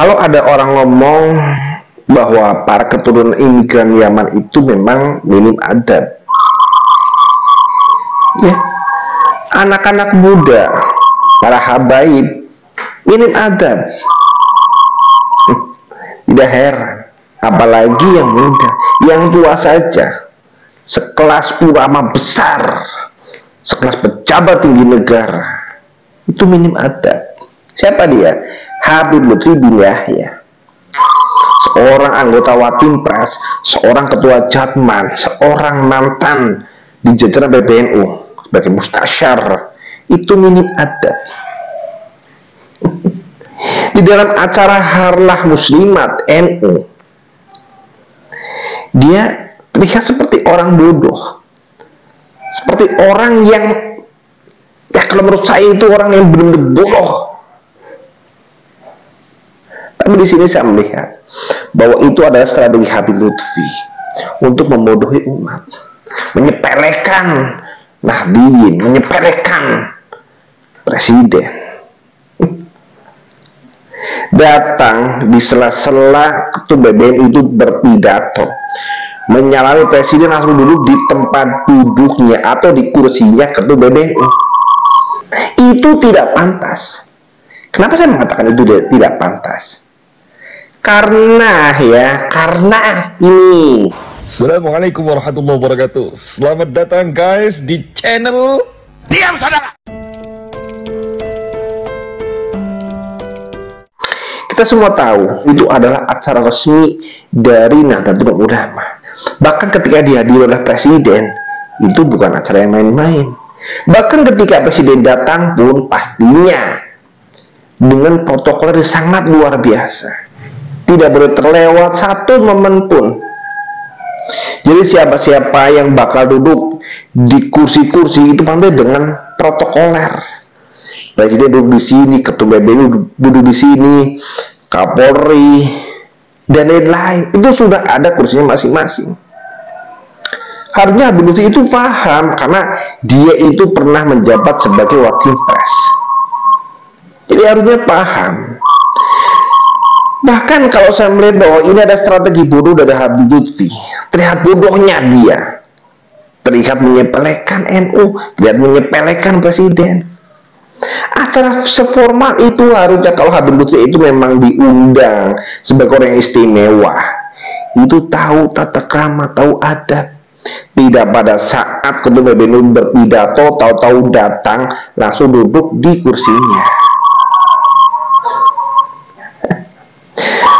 Kalau ada orang ngomong bahwa para keturunan imigran Yaman itu memang minim adab, ya, anak-anak muda, para habaib minim adab, tidak heran. Apalagi yang muda, yang tua saja, sekelas ulama besar, sekelas pejabat tinggi negara, itu minim adab. Siapa dia? Habib Lutfi bin Yahya, seorang anggota Watimpres, seorang ketua Jatman, seorang mantan di jajaran PBNU sebagai mustasyar, itu minim adab. Di dalam acara Harlah Muslimat NU, dia terlihat seperti orang bodoh, seperti orang yang, ya kalau menurut saya itu orang yang benar-benar bodoh. Tapi di sini saya melihat bahwa itu adalah strategi Habib Lutfi untuk membodohi umat, menyepelekan Nahdliyin, menyepelekan presiden. Datang di sela-sela ketua BBNU itu berpidato, menyalami presiden langsung duduk di tempat duduknya atau di kursinya ketua BBNU. Itu tidak pantas. Kenapa saya mengatakan itu tidak pantas? Karena ini. Assalamualaikum warahmatullahi wabarakatuh. Selamat datang guys di channel Diam Saudara. Kita semua tahu itu adalah acara resmi dari Nahdlatul Ulama. Bahkan ketika dihadiri oleh presiden, itu bukan acara yang main-main. Bahkan ketika presiden datang pun pastinya dengan protokol yang sangat luar biasa. Tidak boleh terlewat satu momen pun. Jadi siapa-siapa yang bakal duduk di kursi-kursi itu pandai dengan protokoler. Presiden duduk di sini, ketua BBNU duduk di sini, Kapolri dan lain-lain. Itu sudah ada kursinya masing-masing. Harusnya Habib Lutfi itu paham karena dia itu pernah menjabat sebagai Watimpres. Jadi harusnya paham. Bahkan kalau saya melihat bahwa ini ada strategi bodoh dari Habib Lutfi, terlihat bodohnya dia, terlihat menyepelekan NU, terlihat menyepelekan presiden. Acara seformal itu harusnya kalau Habib Lutfi itu memang diundang sebagai orang yang istimewa, itu tahu tata krama, tahu adab. Tidak pada saat ketua BBNU berpidato tahu-tahu datang langsung duduk di kursinya.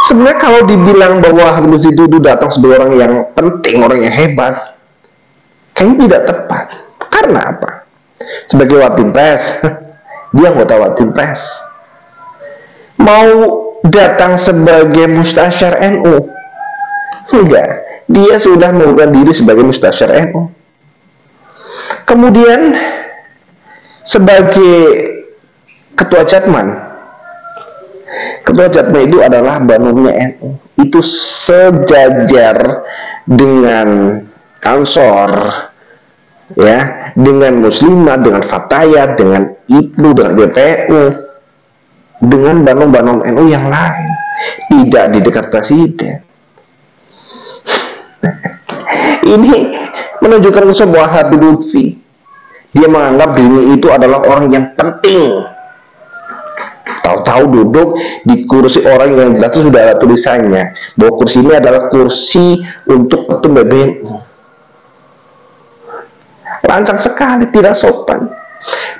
Sebenarnya kalau dibilang bahwa Habib Lutfi itu datang sebagai orang yang penting, orang yang hebat, kayaknya tidak tepat. Karena apa? Sebagai Watimpres, dia anggota Watimpres, mau datang sebagai mustasyar NU, enggak, dia sudah mengundurkan diri sebagai mustasyar NU. Kemudian sebagai ketua Jatman, ketua Jatman itu adalah banumnya NU, itu sejajar dengan Ansor, ya, dengan Muslimat, dengan Fatayat, dengan IPNU, dengan BPU, dengan banum-banum NU yang lain, tidak di dekat presiden. Ini menunjukkan sebuah Habib Lutfi, dia menganggap dirinya itu adalah orang yang penting. Tahu-tahu duduk di kursi orang yang jelas sudah ada tulisannya bahwa kursi ini adalah kursi untuk ketua BBNU. Lancang sekali, tidak sopan.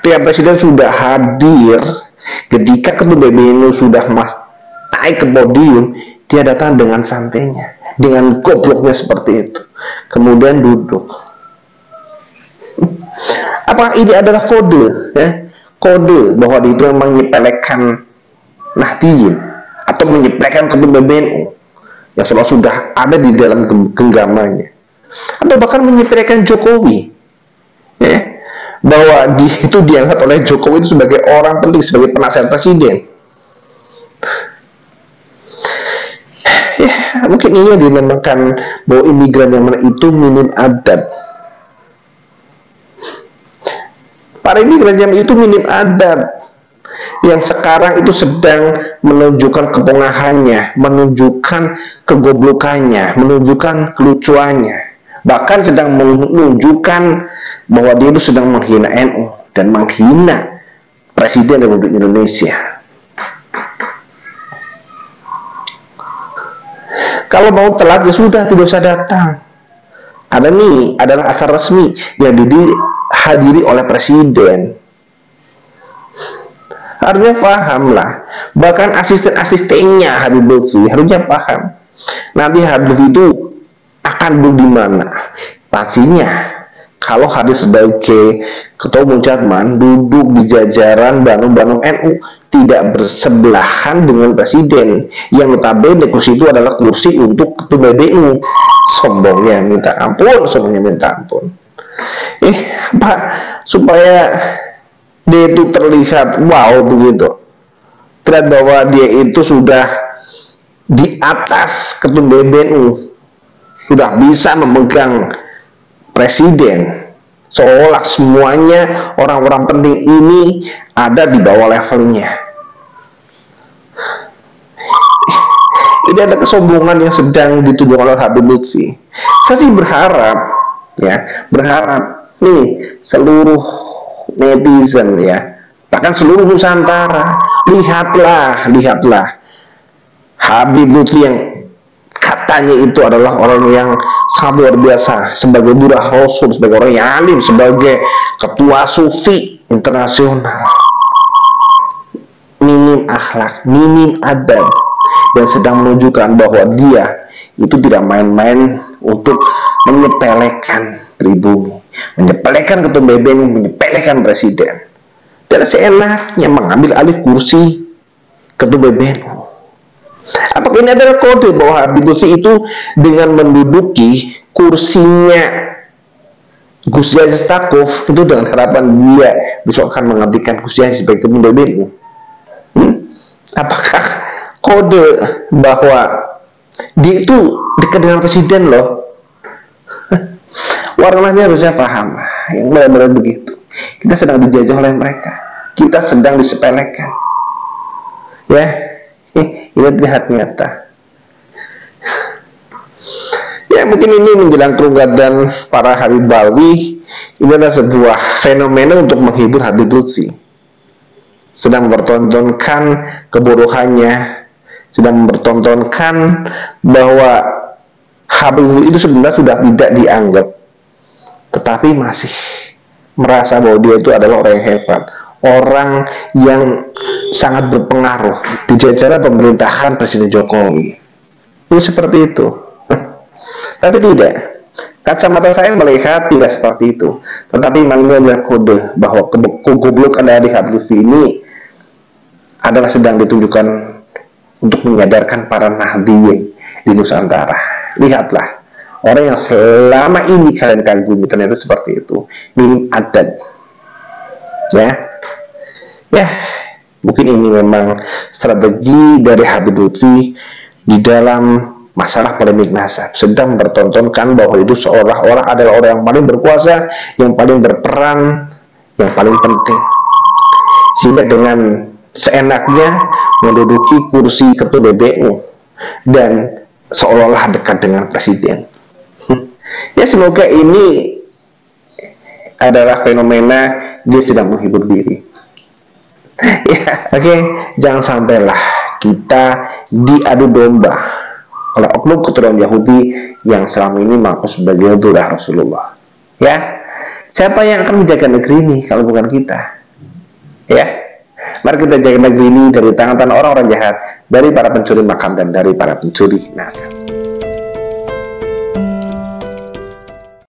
Ketika presiden sudah hadir, ketika ketua BBNU sudah naik ke podium, dia datang dengan santainya, dengan gobloknya seperti itu, kemudian duduk. Apa ini adalah kode, ya? Kode bahwa dia itu memang menyepelekan Nahdliyin atau menyepelekan ketua BBNU yang sudah ada di dalam genggamannya, atau bahkan menyepelekan Jokowi, ya, bahwa itu diangkat oleh Jokowi itu sebagai orang penting, sebagai penasihat presiden. Ya, mungkin ini yang dinamakan bahwa imigran yang mana itu minim adab. Para imigran yang itu minim adab. yang sekarang itu sedang menunjukkan kepongahannya, menunjukkan kegoblokannya, menunjukkan kelucuannya, bahkan sedang menunjukkan bahwa dia itu sedang menghina NU dan menghina Presiden Republik Indonesia. Kalau mau telat ya sudah, tidak usah datang. Ada nih, adalah acara resmi yang dihadiri oleh Presiden. Harusnya paham lah. Bahkan asisten-asistennya Habib Lutfi harusnya paham. Nanti Habib Lutfi itu akan duduk di mana? Pastinya kalau hadir sebagai Ketua Umum Jatman, duduk di jajaran Banum-Banum NU, tidak bersebelahan dengan Presiden, yang notabene kursi itu adalah kursi untuk Ketua BBU. Sombongnya minta ampun, sombongnya minta ampun. Pak, supaya dia itu terlihat wow begitu, terlihat bahwa dia itu sudah di atas Ketum BBNU, sudah bisa memegang Presiden, seolah semuanya orang-orang penting ini ada di bawah levelnya. Ini ada kesombongan yang sedang ditunjukkan oleh Habib Lutfi. Saya sih berharap nih seluruh netizen ya, bahkan seluruh Nusantara, lihatlah Habib Lutfi yang katanya itu adalah orang yang sangat luar biasa, sebagai Durah Rasul, sebagai orang yang alim, sebagai ketua sufi internasional, minim akhlak, minim adab, dan sedang menunjukkan bahwa dia itu tidak main-main untuk menyepelekan pribumi, menyepelekan Ketua BBNU, menyepelekan Presiden, dan seenaknya mengambil alih kursi Ketua BBNU. Apakah ini adalah kode bahwa Habib Lutfi itu dengan menduduki kursinya Gus Yahya Stakuf itu dengan harapan dia besok akan menggantikan Gus Yahya sebagai Ketua BBNU? Apakah kode bahwa dia itu dekat dengan Presiden loh? Warnanya harusnya paham, yang benar-benar begitu. Kita sedang dijajah oleh mereka, kita sedang disepelekan, ya. Ini terlihat nyata. Ya mungkin ini menjelang Ramadan para Habibawi, ini adalah sebuah fenomena untuk menghibur Habib Lutfi, sedang mempertontonkan kebodohannya, sedang mempertontonkan bahwa Habib Lutfi itu sebenarnya sudah tidak dianggap, tetapi masih merasa bahwa dia itu adalah orang yang hebat, orang yang sangat berpengaruh di jajaran pemerintahan Presiden Jokowi. Ini seperti itu. Tapi tidak. Kacamata saya melihat tidak seperti itu. Tetapi memang ini adalah kode bahwa kegoblokan dari Habib Lutfi ini adalah sedang ditunjukkan untuk menyadarkan para Nahdliyin di Nusantara. Lihatlah, orang yang selama ini kalian kagumi ternyata seperti itu, minim adab. Ya, mungkin ini memang strategi dari Habib Lutfi di dalam masalah polemik nasab, sedang mempertontonkan bahwa itu seolah-olah adalah orang yang paling berkuasa, yang paling berperan, yang paling penting, sehingga dengan seenaknya menduduki kursi Ketua BBNU dan seolah-olah dekat dengan Presiden. Ya, semoga ini adalah fenomena dia sedang menghibur diri. Ya, oke. Jangan sampailah kita diadu domba oleh oknum keturunan Yahudi yang selama ini mengaku sebagai Durah Rasulullah. Ya, siapa yang akan menjaga negeri ini kalau bukan kita? Ya, mari kita jaga negeri ini dari tangan-tangan orang-orang jahat, dari para pencuri makam dan dari para pencuri nasab.